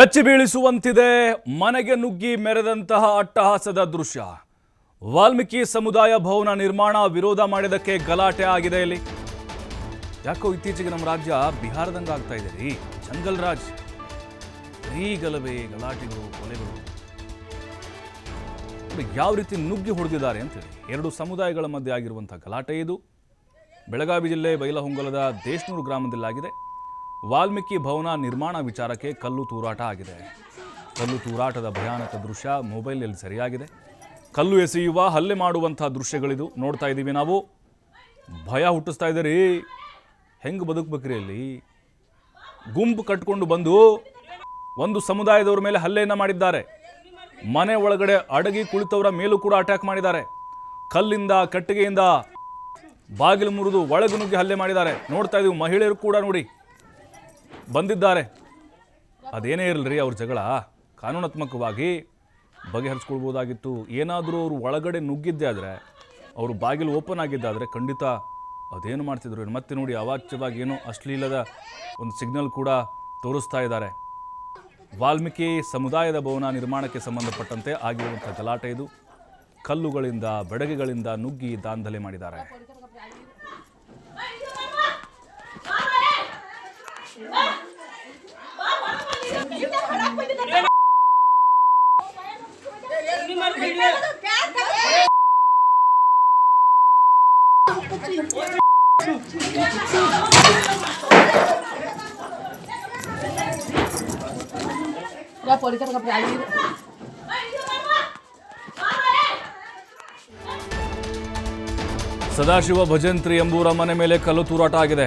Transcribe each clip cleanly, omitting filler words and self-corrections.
ಬೆಚ್ಚಿ ಬೀಳಿಸುವಂತಿದೆ ಮನೆಗೆ ನುಗ್ಗಿ ಮೆರೆದಂತಹ ಅಟ್ಟಹಾಸದ ದೃಶ್ಯ. ವಾಲ್ಮೀಕಿ ಸಮುದಾಯ ಭವನ ನಿರ್ಮಾಣ ವಿರೋಧ ಮಾಡಿದಕ್ಕೆ ಗಲಾಟೆ ಆಗಿದೆ. ಇಲ್ಲಿ ಯಾಕೋ ಇತ್ತೀಚೆಗೆ ನಮ್ಮ ರಾಜ್ಯ ಬಿಹಾರದಂಗೆ ಆಗ್ತಾ ಇದೆ ರೀ. ಜಂಗಲ್ ರಾಜ್, ಗಲಭೆ, ಗಲಾಟೆಗಳು, ಕೊಲೆಗಳು ಯಾವ ರೀತಿ ನುಗ್ಗಿ ಹೊಡೆದಿದ್ದಾರೆ ಅಂತೇಳಿ ಎರಡು ಸಮುದಾಯಗಳ ಮಧ್ಯೆ ಆಗಿರುವಂತಹ ಗಲಾಟೆ ಇದು. ಬೆಳಗಾವಿ ಜಿಲ್ಲೆ ಬೈಲಹೊಂಗಲದ ದೇಶನೂರು ಗ್ರಾಮದಲ್ಲಾಗಿದೆ. ವಾಲ್ಮೀಕಿ ಭವನ ನಿರ್ಮಾಣ ವಿಚಾರಕ್ಕೆ ಕಲ್ಲು ತೂರಾಟ ಆಗಿದೆ. ಕಲ್ಲು ತೂರಾಟದ ಭಯಾನಕ ದೃಶ್ಯ ಮೊಬೈಲ್ನಲ್ಲಿ ಸರಿಯಾಗಿದೆ. ಕಲ್ಲು ಎಸೆಯುವ, ಹಲ್ಲೆ ಮಾಡುವಂಥ ದೃಶ್ಯಗಳಿದು ನೋಡ್ತಾ ಇದ್ದೀವಿ ನಾವು. ಭಯ ಹುಟ್ಟಿಸ್ತಾ ಇದ್ದೀರಿ. ಹೆಂಗೆ ಬದುಕಬೇಕ್ರಿ ಅಲ್ಲಿ? ಗುಂಪು ಕಟ್ಕೊಂಡು ಬಂದು ಒಂದು ಸಮುದಾಯದವರ ಮೇಲೆ ಹಲ್ಲೆಯನ್ನು ಮಾಡಿದ್ದಾರೆ. ಮನೆ ಒಳಗಡೆ ಅಡಗಿ ಕುಳಿತವರ ಮೇಲೂ ಕೂಡ ಅಟ್ಯಾಕ್ ಮಾಡಿದ್ದಾರೆ. ಕಲ್ಲಿಂದ, ಕಟ್ಟಿಗೆಯಿಂದ ಬಾಗಿಲು ಮುರಿದು ಒಳಗೆ ನುಗ್ಗಿ ಹಲ್ಲೆ ಮಾಡಿದ್ದಾರೆ. ನೋಡ್ತಾ ಇದ್ದೀವಿ. ಮಹಿಳೆಯರು ಕೂಡ ನೋಡಿ ಬಂದಿದ್ದಾರೆ. ಅದೇನೇ ಇರಲ್ರಿ, ಅವ್ರ ಜಗಳ ಕಾನೂನಾತ್ಮಕವಾಗಿ ಬಗೆಹರಿಸ್ಕೊಳ್ಬೋದಾಗಿತ್ತು. ಏನಾದರೂ ಅವರು ಒಳಗಡೆ ನುಗ್ಗಿದ್ದೆ ಆದರೆ, ಅವರು ಬಾಗಿಲು ಓಪನ್ ಆಗಿದ್ದಾದರೆ ಖಂಡಿತ ಅದೇನು ಮಾಡ್ತಿದ್ರು. ಮತ್ತೆ ನೋಡಿ ಅವಾಚ್ಯವಾಗಿ ಏನೋ ಅಶ್ಲೀಲದ ಒಂದು ಸಿಗ್ನಲ್ ಕೂಡ ತೋರಿಸ್ತಾ ಇದ್ದಾರೆ. ವಾಲ್ಮೀಕಿ ಸಮುದಾಯದ ಭವನ ನಿರ್ಮಾಣಕ್ಕೆ ಸಂಬಂಧಪಟ್ಟಂತೆ ಆಗಿರುವಂಥ ಗಲಾಟೆ ಇದು. ಕಲ್ಲುಗಳಿಂದ, ಬೆಡಗಿಗಳಿಂದ ನುಗ್ಗಿ ದಾಂಧಲೆ ಮಾಡಿದ್ದಾರೆ. ಸದಾಶಿವ ಭಜಂತ್ರಿ ಎಂಬುವರ ಮನೆ ಮೇಲೆ ಕಲ್ಲು ತೂರಾಟ ಆಗಿದೆ.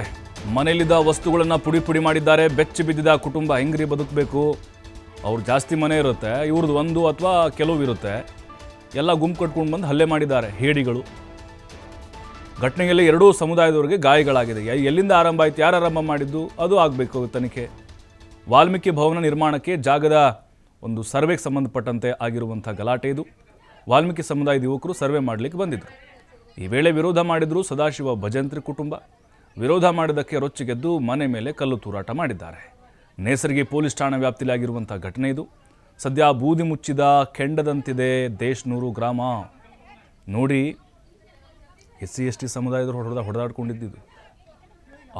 ಮನೆಯಲ್ಲಿದ್ದ ವಸ್ತುಗಳನ್ನು ಪುಡಿ ಪುಡಿ ಮಾಡಿದ್ದಾರೆ. ಬೆಚ್ಚಿ ಬಿದ್ದಿದ್ದ ಕುಟುಂಬ ಹೆಂಗ್ರಿ ಬದುಕಬೇಕು? ಅವ್ರು ಜಾಸ್ತಿ ಮನೆ ಇರುತ್ತೆ, ಇವ್ರದ್ದು ಒಂದು ಅಥವಾ ಕೆಲವು ಇರುತ್ತೆ. ಎಲ್ಲ ಗುಂಪು ಕಟ್ಕೊಂಡು ಬಂದು ಹಲ್ಲೆ ಮಾಡಿದ್ದಾರೆ ಹೇಡಿಗಳು. ಘಟನೆಯಲ್ಲಿ ಎರಡೂ ಸಮುದಾಯದವರಿಗೆ ಗಾಯಗಳಾಗಿದೆ. ಎಲ್ಲಿಂದ ಆರಂಭ ಆಯಿತು, ಯಾರು ಆರಂಭ ಮಾಡಿದ್ದು, ಅದು ಆಗಬೇಕು ತನಿಖೆ. ವಾಲ್ಮೀಕಿ ಭವನ ನಿರ್ಮಾಣಕ್ಕೆ ಜಾಗದ ಒಂದು ಸರ್ವೆಗೆ ಸಂಬಂಧಪಟ್ಟಂತೆ ಆಗಿರುವಂಥ ಗಲಾಟೆ ಇದು. ವಾಲ್ಮೀಕಿ ಸಮುದಾಯದ ಯುವಕರು ಸರ್ವೆ ಮಾಡಲಿಕ್ಕೆ ಬಂದಿದ್ದರು. ಈ ವೇಳೆ ವಿರೋಧ ಮಾಡಿದ್ರು ಸದಾಶಿವ ಭಜಂತ್ರಿ ಕುಟುಂಬ. ವಿರೋಧ ಮಾಡಿದ್ದಕ್ಕೆ ರೊಚ್ಚಿಗೆದ್ದು ಮನೆ ಮೇಲೆ ಕಲ್ಲು ತೂರಾಟ ಮಾಡಿದ್ದಾರೆ. ನೇಸರ್ಗಿ ಪೊಲೀಸ್ ಠಾಣಾ ವ್ಯಾಪ್ತಿಯಲ್ಲಿ ಆಗಿರುವಂಥ ಘಟನೆ ಇದು. ಸದ್ಯ ಬೂದಿ ಮುಚ್ಚಿದ ಕೆಂಡದಂತಿದೆ ದೇಶನೂರು ಗ್ರಾಮ. ನೋಡಿ, SC/ST ಸಮುದಾಯದವರು ಹೊಡೆದಾಡ್ಕೊಂಡಿದ್ದು.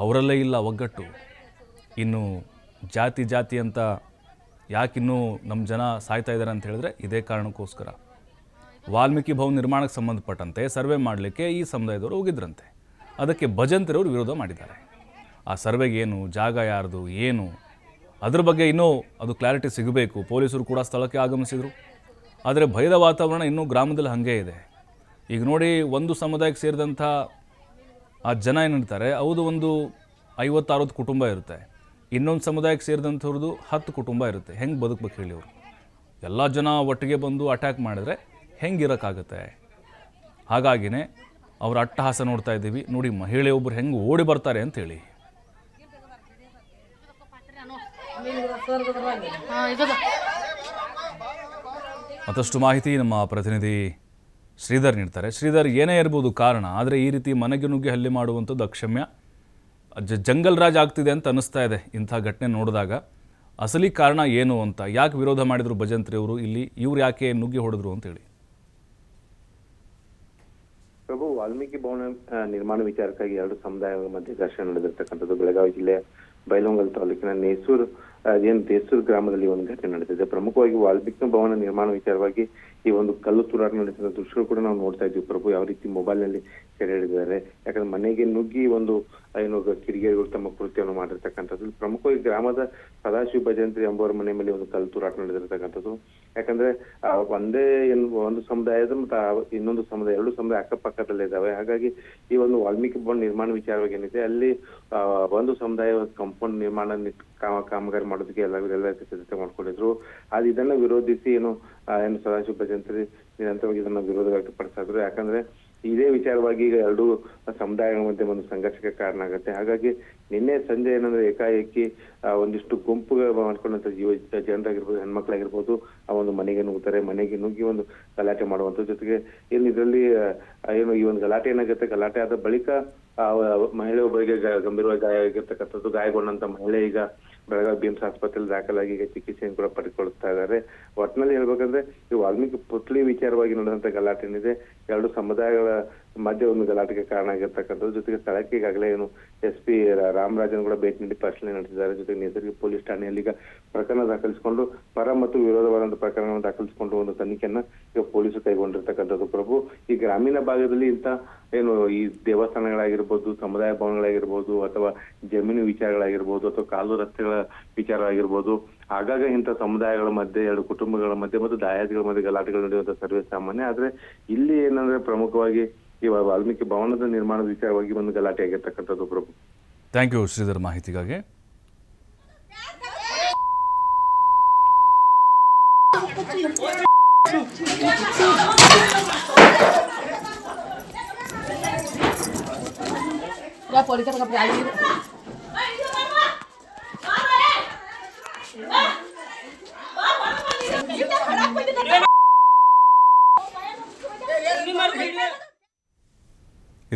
ಅವರಲ್ಲೇ ಇಲ್ಲ ಒಗ್ಗಟ್ಟು. ಇನ್ನು ಜಾತಿ ಅಂತ ಯಾಕಿನ್ನೂ ನಮ್ಮ ಜನ ಸಾಯ್ತಾ ಇದ್ದಾರೆ ಅಂತ ಹೇಳಿದ್ರೆ ಇದೇ ಕಾರಣಕ್ಕೋಸ್ಕರ. ವಾಲ್ಮೀಕಿ ಭವನ ನಿರ್ಮಾಣಕ್ಕೆ ಸಂಬಂಧಪಟ್ಟಂತೆ ಸರ್ವೆ ಮಾಡಲಿಕ್ಕೆ ಈ ಸಮುದಾಯದವರು ಹೋಗಿದ್ರಂತೆ. ಅದಕ್ಕೆ ಭಜಂತ್ರಿಯವರು ವಿರೋಧ ಮಾಡಿದ್ದಾರೆ. ಆ ಸರ್ವೆಗೆ ಏನು, ಜಾಗ ಯಾರ್ದು, ಏನು, ಅದ್ರ ಬಗ್ಗೆ ಇನ್ನೂ ಅದು ಕ್ಲಾರಿಟಿ ಸಿಗಬೇಕು. ಪೊಲೀಸರು ಕೂಡ ಸ್ಥಳಕ್ಕೆ ಆಗಮಿಸಿದರು. ಆದರೆ ಭಯದ ವಾತಾವರಣ ಇನ್ನೂ ಗ್ರಾಮದಲ್ಲಿ ಹಾಗೇ ಇದೆ. ಈಗ ನೋಡಿ, ಒಂದು ಸಮುದಾಯಕ್ಕೆ ಸೇರಿದಂಥ ಆ ಜನ ಏನಿರ್ತಾರೆ, ಹೌದು ಒಂದು 50-60 ಕುಟುಂಬ ಇರುತ್ತೆ. ಇನ್ನೊಂದು ಸಮುದಾಯಕ್ಕೆ ಸೇರಿದಂಥವ್ರದ್ದು 10 ಕುಟುಂಬ ಇರುತ್ತೆ. ಹೆಂಗೆ ಬದುಕಬೇಕು ಹೇಳಿ? ಅವರು ಎಲ್ಲ ಜನ ಒಟ್ಟಿಗೆ ಬಂದು ಅಟ್ಯಾಕ್ ಮಾಡಿದ್ರೆ ಹೆಂಗಿರೋಕ್ಕಾಗತ್ತೆ? ಹಾಗಾಗಿನೇ ಅವ್ರ ಅಟ್ಟಹಾಸ ನೋಡ್ತಾ ಇದ್ದೀವಿ. ನೋಡಿ, ಮಹಿಳೆಯೊಬ್ಬರು ಹೆಂಗೆ ಓಡಿ ಬರ್ತಾರೆ ಅಂತೇಳಿ. ಮತ್ತಷ್ಟು ಮಾಹಿತಿ ನಮ್ಮ ಪ್ರತಿನಿಧಿ ಶ್ರೀಧರ್ ನೀಡ್ತಾರೆ. ಶ್ರೀಧರ್, ಏನೇ ಇರ್ಬೋದು ಕಾರಣ, ಆದರೆ ಈ ರೀತಿ ಮನೆಗೆ ನುಗ್ಗಿ ಹಲ್ಲೆ ಮಾಡುವಂಥದ್ದು ಅಕ್ಷಮ್ಯ. ಜಂಗಲ್ ರಾಜ್ ಆಗ್ತಿದೆ ಅಂತ ಅನ್ನಿಸ್ತಾ ಇದೆ ಇಂಥ ಘಟನೆ ನೋಡಿದಾಗ. ಅಸಲಿ ಕಾರಣ ಏನು ಅಂತ, ಯಾಕೆ ವಿರೋಧ ಮಾಡಿದ್ರು ಭಜಂತ್ರಿ ಅವರು ಇಲ್ಲಿ, ಇವ್ರು ಯಾಕೆ ನುಗ್ಗಿ ಹೊಡೆದ್ರು ಅಂತೇಳಿ? ಪ್ರಭು, ವಾಲ್ಮೀಕಿ ಭವನ ನಿರ್ಮಾಣ ವಿಚಾರಕ್ಕಾಗಿ ಎರಡು ಸಮುದಾಯಗಳ ಮಧ್ಯೆ ಘರ್ಷಣೆ ನಡೆದಿರ್ತಕ್ಕಂಥದ್ದು ಬೆಳಗಾವಿ ಜಿಲ್ಲೆ ಬೈಲಹೊಂಗಲ ತಾಲೂಕಿನ ದೇಸೂರು ಗ್ರಾಮದಲ್ಲಿ ಒಂದು ಘಟನೆ ನಡೆದಿದೆ. ಪ್ರಮುಖವಾಗಿ ವಾಲ್ಮೀಕಿ ಭವನ ನಿರ್ಮಾಣ ವಿಚಾರವಾಗಿ ಈ ಒಂದು ಕಲ್ಲು ತೂರಾಟ ನಡೆಸಿದ ದೃಶ್ಯಗಳು ಕೂಡ ನಾವು ನೋಡ್ತಾ ಇದ್ವಿ ಪ್ರಭು. ಯಾವ ರೀತಿ ಮೊಬೈಲ್ ನಲ್ಲಿ ಸೆರೆ ಹಿಡಿದಿದ್ದಾರೆ. ಯಾಕಂದ್ರೆ ಮನೆಗೆ ನುಗ್ಗಿ ಒಂದು ಕಿಡಿಗೇಡಿಗಳು ತಮ್ಮ ಕೃತ್ಯವನ್ನು ಮಾಡಿರ್ತಕ್ಕಂಥದ್ದು. ಪ್ರಮುಖವಾಗಿ ಗ್ರಾಮದ ಸದಾಶಿವ ಭಜಂತ್ರಿ ಎಂಬುವರ ಮನೆ ಮೇಲೆ ಒಂದು ಕಲ್ಲು ತೂರಾಟ ನಡೆದಿರ್ತಕ್ಕಂಥದ್ದು. ಯಾಕಂದ್ರೆ ಒಂದು ಸಮುದಾಯದ ಮತ್ತು ಇನ್ನೊಂದು ಸಮುದಾಯ, ಎರಡು ಸಮುದಾಯ ಅಕ್ಕಪಕ್ಕದಲ್ಲೇ ಇದ್ದಾವೆ. ಹಾಗಾಗಿ ಈ ಒಂದು ವಾಲ್ಮೀಕಿ ಭವನ ನಿರ್ಮಾಣ ವಿಚಾರವಾಗಿ ಏನಿದೆ, ಅಲ್ಲಿ ಒಂದು ಸಮುದಾಯ ಕಾಂಪೌಂಡ್ ನಿರ್ಮಾಣ ಕಾಮಗಾರಿ ಮಾಡೋದಕ್ಕೆ ಎಲ್ಲ ಸಿದ್ಧತೆ ಮಾಡ್ಕೊಂಡಿದ್ರು. ಅದು ಇದನ್ನ ವಿರೋಧಿಸಿ ಏನು ಸದಾಶಿವ ಭಜಂತ್ರಿ ನಿರಂತರವಾಗಿ ಇದನ್ನ ವಿರೋಧ ವ್ಯಕ್ತಪಡಿಸ್ತಾ ಇದ್ರು. ಯಾಕಂದ್ರೆ ಇದೇ ವಿಚಾರವಾಗಿ ಈಗ ಎರಡು ಸಮುದಾಯಗಳ ಮಧ್ಯೆ ಒಂದು ಸಂಘರ್ಷಕ್ಕೆ ಕಾರಣ ಆಗುತ್ತೆ. ಹಾಗಾಗಿ ನಿನ್ನೆ ಸಂಜೆ ಏನಂದ್ರೆ ಏಕಾಏಕಿ ಒಂದಿಷ್ಟು ಗುಂಪು ಮಾಡ್ಕೊಂಡಂತ ಜನರಾಗಿರ್ಬೋದು, ಹೆಣ್ಮಕ್ಳಾಗಿರ್ಬೋದು, ಆ ಒಂದು ಮನೆಗೆ ನುಗ್ತಾರೆ. ಮನೆಗೆ ನುಗ್ಗಿ ಒಂದು ಗಲಾಟೆ ಮಾಡುವಂತ ಜೊತೆಗೆ ಇದರಲ್ಲಿ ಏನು ಈ ಒಂದು ಗಲಾಟೆ ಏನಾಗುತ್ತೆ, ಗಲಾಟೆ ಆದ ಬಳಿಕ ಮಹಿಳೆ ಒಬ್ಬರಿಗೆ ಗಂಭೀರವಾಗಿ ಗಾಯ ಆಗಿರ್ತಕ್ಕಂಥದ್ದು. ಗಾಯಗೊಂಡಂತ ಮಹಿಳೆ ಈಗ ಬೆಳಗಾವಿ ಬಿಮ್ಸ್ ಆಸ್ಪತ್ರೆಯಲ್ಲಿ ದಾಖಲಾಗಿ ಈಗ ಚಿಕಿತ್ಸೆಯನ್ನು ಕೂಡ ಪಡೆದುಕೊಳ್ತಾ ಇದ್ದಾರೆ. ಒಟ್ಟಿನಲ್ಲಿ ಹೇಳ್ಬೇಕಂದ್ರೆ ಈ ವಾಲ್ಮೀಕಿ ಪುತ್ಳಿ ವಿಚಾರವಾಗಿ ನಡೆದಂತ ಗಲಾಟೆ ಏನಿದೆ, ಎರಡು ಸಮುದಾಯಗಳ ಮಧ್ಯೆ ಒಂದು ಗಲಾಟೆಗೆ ಕಾರಣ ಆಗಿರ್ತಕ್ಕಂಥದ್ದು. ಜೊತೆಗೆ ಸ್ಥಳಕ್ಕೆ ಈಗಾಗಲೇ ಏನು SP ರಾಮರಾಜನ್ ಕೂಡ ಭೇಟಿ ನೀಡಿ ಪರಿಶೀಲನೆ ನಡೆಸಿದ್ದಾರೆ. ಜೊತೆಗೆ ನೇಸರ್ಗಿ ಪೊಲೀಸ್ ಠಾಣೆಯಲ್ಲಿ ಈಗ ಪ್ರಕರಣ ದಾಖಲಿಸಿಕೊಂಡು ಪರ ಮತ್ತು ವಿರೋಧವಾದಂತಹ ಪ್ರಕರಣವನ್ನು ದಾಖಲಿಸಿಕೊಂಡು ಒಂದು ತನಿಖೆಯನ್ನ ಈಗ ಪೊಲೀಸರು ಕೈಗೊಂಡಿರ್ತಕ್ಕಂಥದ್ದು. ಪ್ರಭು, ಈ ಗ್ರಾಮೀಣ ಭಾಗದಲ್ಲಿ ಇಂತ ಏನು ಈ ದೇವಸ್ಥಾನಗಳಾಗಿರ್ಬೋದು, ಸಮುದಾಯ ಭವನಗಳಾಗಿರ್ಬೋದು, ಅಥವಾ ಜಮೀನು ವಿಚಾರಗಳಾಗಿರ್ಬೋದು, ಅಥವಾ ಕಾಲು ರಸ್ತೆಗಳ ವಿಚಾರವಾಗಿರ್ಬೋದು, ಆಗಾಗ ಇಂಥ ಸಮುದಾಯಗಳ ಮಧ್ಯೆ, ಎರಡು ಕುಟುಂಬಗಳ ಮಧ್ಯೆ ಮತ್ತು ದಾಯಾದಿಗಳ ಮಧ್ಯೆ ಗಲಾಟೆಗಳು ನಡೆಯುವಂತ ಸರ್ವೇ ಸಾಮಾನ್ಯ. ಆದ್ರೆ ಇಲ್ಲಿ ಏನಂದ್ರೆ ಪ್ರಮುಖವಾಗಿ ಈ ವಾಲ್ಮೀಕಿ ಭವನದ ನಿರ್ಮಾಣದ ವಿಚಾರವಾಗಿ ಒಂದು ಗಲಾಟೆ ಆಗಿರ್ತಕ್ಕಂಥದ್ದು. ಪ್ರಭು, ಥ್ಯಾಂಕ್ ಯು ಶ್ರೀಧರ್ ಮಾಹಿತಿಗಾಗಿ. Ya política que hay.